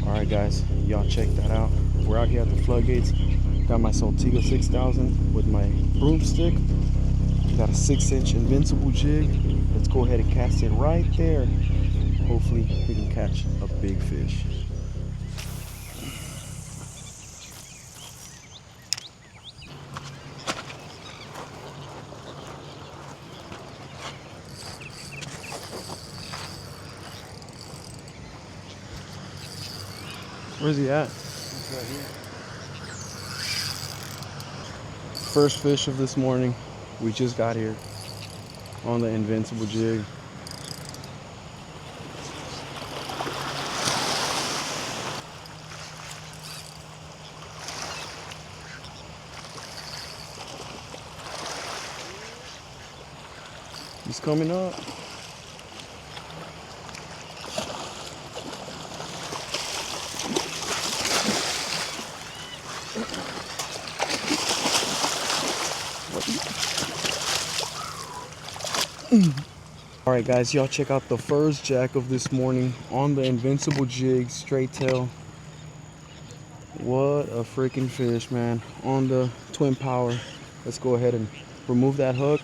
Alright guys, y'all check that out. We're out here at the floodgates. Got my Saltigo 6000 with my broomstick. Got a 6-inch invincible jig. Let's go ahead and cast it right there. Hopefully we can catch a big fish. Where's he at? He's right here. First fish of this morning. We just got here on the invincible jig. He's coming up. Alright guys, y'all check out the first jack of this morning on the invincible jig, straight tail. What a freaking fish, man. On the twin power. Let's go ahead and remove that hook.